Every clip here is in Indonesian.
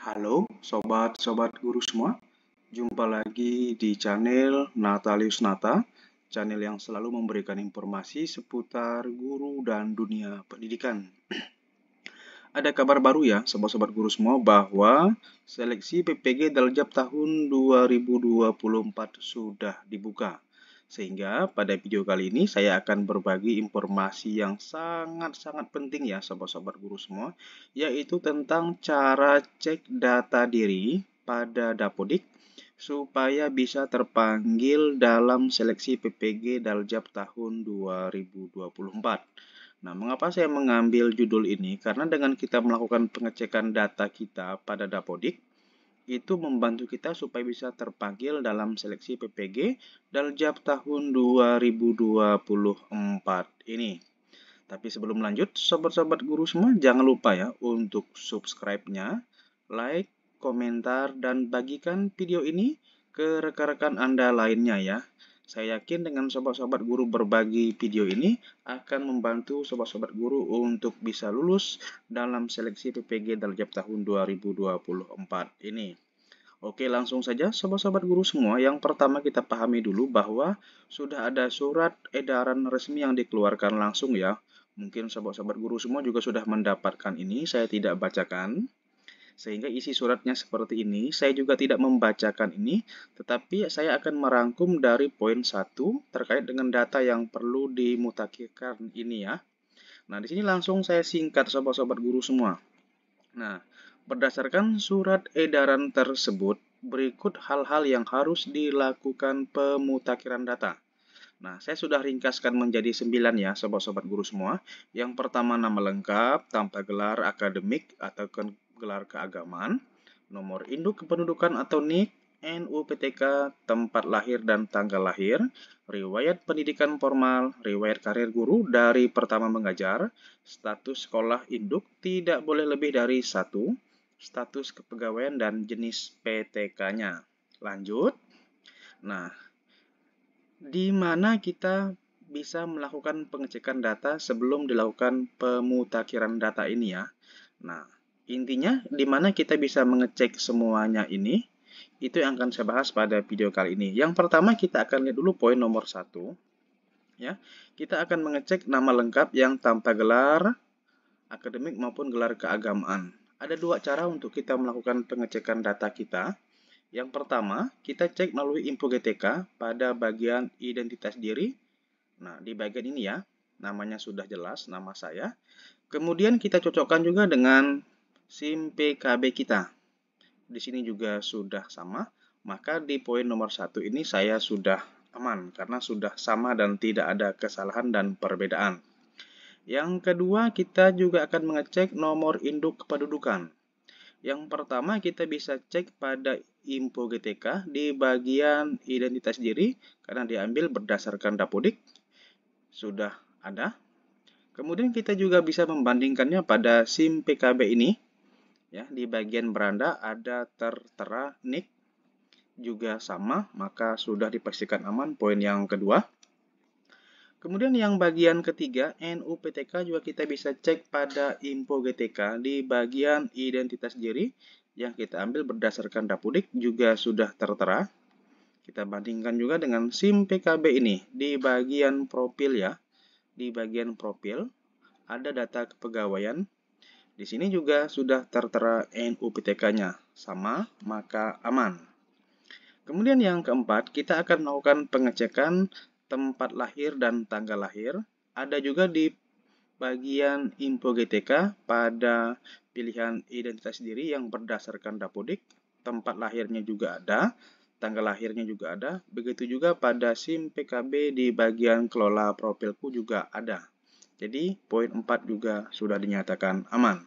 Halo sobat-sobat guru semua, jumpa lagi di channel Natalius Nata, channel yang selalu memberikan informasi seputar guru dan dunia pendidikan. Ada kabar baru ya sobat-sobat guru semua bahwa seleksi PPG Daljab tahun 2024 sudah dibuka. Sehingga pada video kali ini saya akan berbagi informasi yang sangat-sangat penting ya sobat-sobat guru semua, yaitu tentang cara cek data diri pada Dapodik supaya bisa terpanggil dalam seleksi PPG Daljab tahun 2024. Nah, mengapa saya mengambil judul ini? Karena dengan kita melakukan pengecekan data kita pada Dapodik, itu membantu kita supaya bisa terpanggil dalam seleksi PPG Daljab tahun 2024 ini. Tapi sebelum lanjut, sobat-sobat guru semua jangan lupa ya untuk subscribe-nya, like, komentar, dan bagikan video ini ke rekan-rekan Anda lainnya ya. Saya yakin dengan sobat-sobat guru berbagi video ini akan membantu sobat-sobat guru untuk bisa lulus dalam seleksi PPG Daljab tahun 2024 ini. Oke, langsung saja sobat-sobat guru semua. Yang pertama kita pahami dulu bahwa sudah ada surat edaran resmi yang dikeluarkan langsung ya. Mungkin sobat-sobat guru semua juga sudah mendapatkan ini, saya tidak bacakan. Sehingga isi suratnya seperti ini, saya juga tidak membacakan ini, tetapi saya akan merangkum dari poin 1 terkait dengan data yang perlu dimutakhirkan ini ya. Nah, di sini langsung saya singkat sobat-sobat guru semua. Nah, berdasarkan surat edaran tersebut, berikut hal-hal yang harus dilakukan pemutakhiran data. Nah, saya sudah ringkaskan menjadi 9 ya, sobat-sobat guru semua. Yang pertama nama lengkap, tanpa gelar akademik atau gelar keagamaan, nomor induk kependudukan atau NIK, NUPTK, tempat lahir dan tanggal lahir, riwayat pendidikan formal, riwayat karir guru dari pertama mengajar, status sekolah induk tidak boleh lebih dari 1, status kepegawaian dan jenis PTK-nya. Lanjut. Nah, di mana kita bisa melakukan pengecekan data sebelum dilakukan pemutakhiran data ini ya. Nah, intinya di mana kita bisa mengecek semuanya ini, itu yang akan saya bahas pada video kali ini. Yang pertama kita akan lihat dulu poin nomor 1. Ya, kita akan mengecek nama lengkap yang tanpa gelar akademik maupun gelar keagamaan. Ada dua cara untuk kita melakukan pengecekan data kita. Yang pertama, kita cek melalui info GTK pada bagian identitas diri. Nah, di bagian ini ya, namanya sudah jelas, nama saya. Kemudian kita cocokkan juga dengan SIM PKB kita. Di sini juga sudah sama, maka di poin nomor 1 ini saya sudah aman, karena sudah sama dan tidak ada kesalahan dan perbedaan. Yang kedua, kita juga akan mengecek nomor induk kependudukan. Yang pertama, kita bisa cek pada info GTK di bagian identitas diri, karena diambil berdasarkan Dapodik, sudah ada. Kemudian kita juga bisa membandingkannya pada SIM PKB ini. Ya, di bagian beranda ada tertera NIK, juga sama, maka sudah dipastikan aman poin yang kedua. Kemudian yang bagian ketiga, NUPTK juga kita bisa cek pada info GTK di bagian identitas diri yang kita ambil berdasarkan Dapodik juga sudah tertera. Kita bandingkan juga dengan SIM PKB ini di bagian profil ya. Di bagian profil ada data kepegawaian. Di sini juga sudah tertera NUPTK-nya, sama, maka aman. Kemudian yang keempat, kita akan melakukan pengecekan tempat lahir dan tanggal lahir. Ada juga di bagian info GTK pada pilihan identitas diri yang berdasarkan Dapodik. Tempat lahirnya juga ada, tanggal lahirnya juga ada. Begitu juga pada SIM PKB di bagian kelola profilku juga ada. Jadi poin 4 juga sudah dinyatakan aman.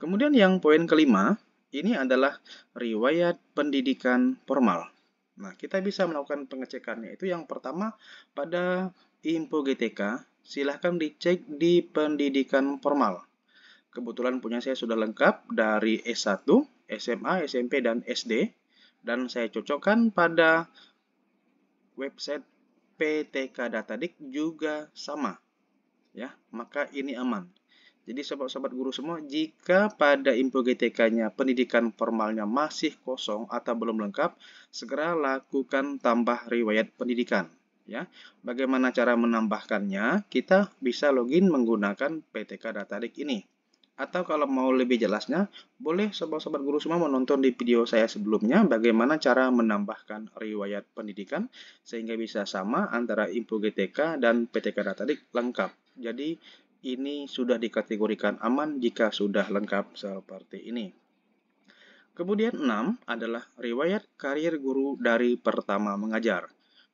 Kemudian yang poin kelima, ini adalah riwayat pendidikan formal. Nah, kita bisa melakukan pengecekannya itu yang pertama pada info GTK, silahkan dicek di pendidikan formal. Kebetulan punya saya sudah lengkap dari S1, SMA, SMP, dan SD. Dan saya cocokkan pada website PTK Datadik juga sama. Ya, maka ini aman. Jadi sobat-sobat guru semua, jika pada info GTK-nya pendidikan formalnya masih kosong atau belum lengkap, segera lakukan tambah riwayat pendidikan. Ya, bagaimana cara menambahkannya? Kita bisa login menggunakan PTK Datadik ini. Atau kalau mau lebih jelasnya, boleh sobat-sobat guru semua menonton di video saya sebelumnya bagaimana cara menambahkan riwayat pendidikan sehingga bisa sama antara info GTK dan PTK Datadik lengkap. Jadi ini sudah dikategorikan aman jika sudah lengkap seperti ini. Kemudian 6 adalah riwayat karir guru dari pertama mengajar.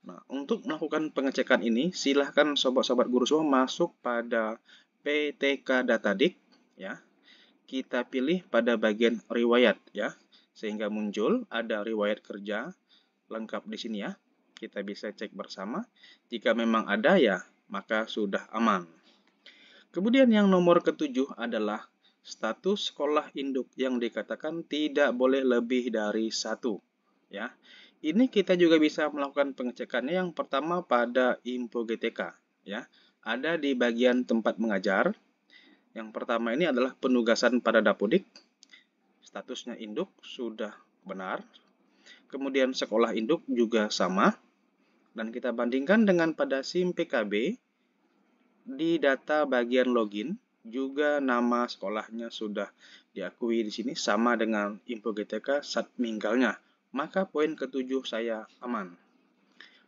Nah, untuk melakukan pengecekan ini, silahkan sobat-sobat guru semua masuk pada PTK Datadik, ya. Kita pilih pada bagian riwayat, ya, sehingga muncul ada riwayat kerja lengkap di sini ya. Kita bisa cek bersama. Jika memang ada ya, maka sudah aman. Kemudian yang nomor ketujuh adalah status sekolah induk yang dikatakan tidak boleh lebih dari 1. Ya. Ini kita juga bisa melakukan pengecekannya yang pertama pada info GTK. Ya. Ada di bagian tempat mengajar. Yang pertama ini adalah penugasan pada Dapodik. Statusnya induk sudah benar. Kemudian sekolah induk juga sama. Dan kita bandingkan dengan pada SIM PKB. Di data bagian login, juga nama sekolahnya sudah diakui di sini sama dengan info GTK saat meninggalnya. Maka poin ketujuh saya aman.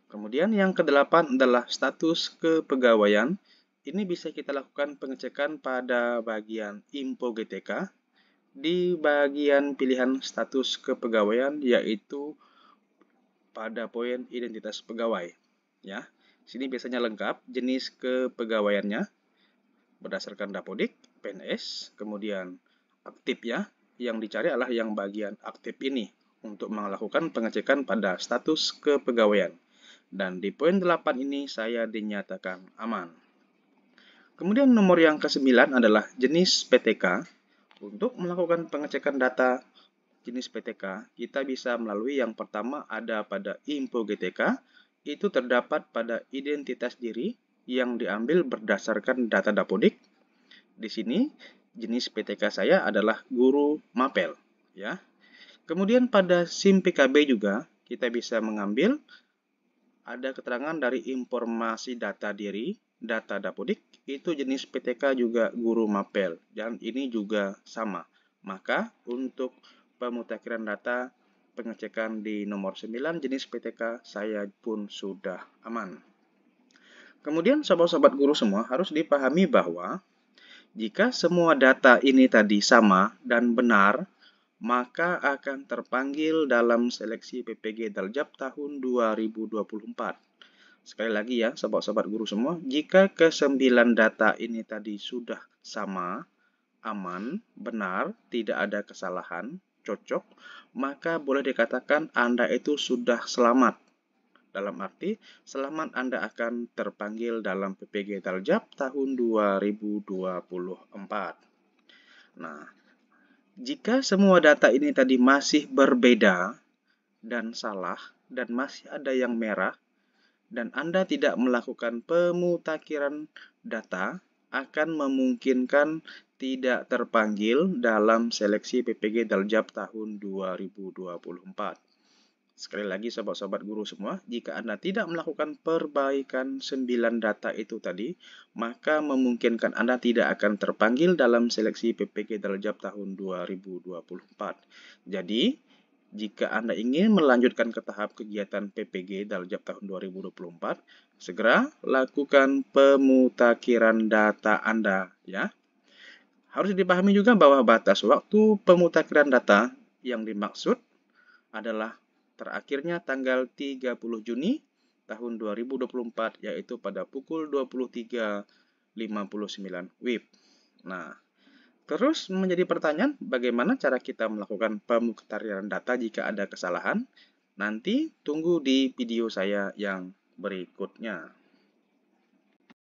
Kemudian yang kedelapan adalah status kepegawaian. Ini bisa kita lakukan pengecekan pada bagian info GTK. Di bagian pilihan status kepegawaian yaitu pada poin identitas pegawai. Ya. Sini biasanya lengkap jenis kepegawaiannya berdasarkan Dapodik, PNS, kemudian aktif ya. Yang dicari adalah yang bagian aktif ini untuk melakukan pengecekan pada status kepegawaian. Dan di poin 8 ini saya dinyatakan aman. Kemudian nomor yang ke-9 adalah jenis PTK. Untuk melakukan pengecekan data jenis PTK, kita bisa melalui yang pertama ada pada info GTK. Itu terdapat pada identitas diri yang diambil berdasarkan data Dapodik. Di sini jenis PTK saya adalah guru mapel, ya. Kemudian pada SIM PKB juga kita bisa mengambil ada keterangan dari informasi data diri, data Dapodik, itu jenis PTK juga guru mapel dan ini juga sama. Maka untuk pemutakhiran data pengecekan di nomor 9 jenis PTK saya pun sudah aman. Kemudian sobat-sobat guru semua harus dipahami bahwa jika semua data ini tadi sama dan benar, maka akan terpanggil dalam seleksi PPG Daljab tahun 2024. Sekali lagi ya sobat-sobat guru semua, jika ke-9 data ini tadi sudah sama, aman, benar, tidak ada kesalahan, cocok, maka boleh dikatakan Anda itu sudah selamat. Dalam arti, selamat Anda akan terpanggil dalam PPG Daljab tahun 2024. Nah, jika semua data ini tadi masih berbeda dan salah, dan masih ada yang merah, dan Anda tidak melakukan pemutakhiran data, akan memungkinkan tidak terpanggil dalam seleksi PPG Daljab tahun 2024. Sekali lagi sobat-sobat guru semua, jika Anda tidak melakukan perbaikan 9 data itu tadi, maka memungkinkan Anda tidak akan terpanggil dalam seleksi PPG Daljab tahun 2024. Jadi, jika Anda ingin melanjutkan ke tahap kegiatan PPG Daljab tahun 2024, segera lakukan pemutakhiran data Anda, ya. Harus dipahami juga bahwa batas waktu pemutakhiran data yang dimaksud adalah terakhirnya tanggal 30 Juni tahun 2024, yaitu pada pukul 23.59 WIB. Nah, terus menjadi pertanyaan bagaimana cara kita melakukan pemutakhiran data jika ada kesalahan? Nanti tunggu di video saya yang berikutnya.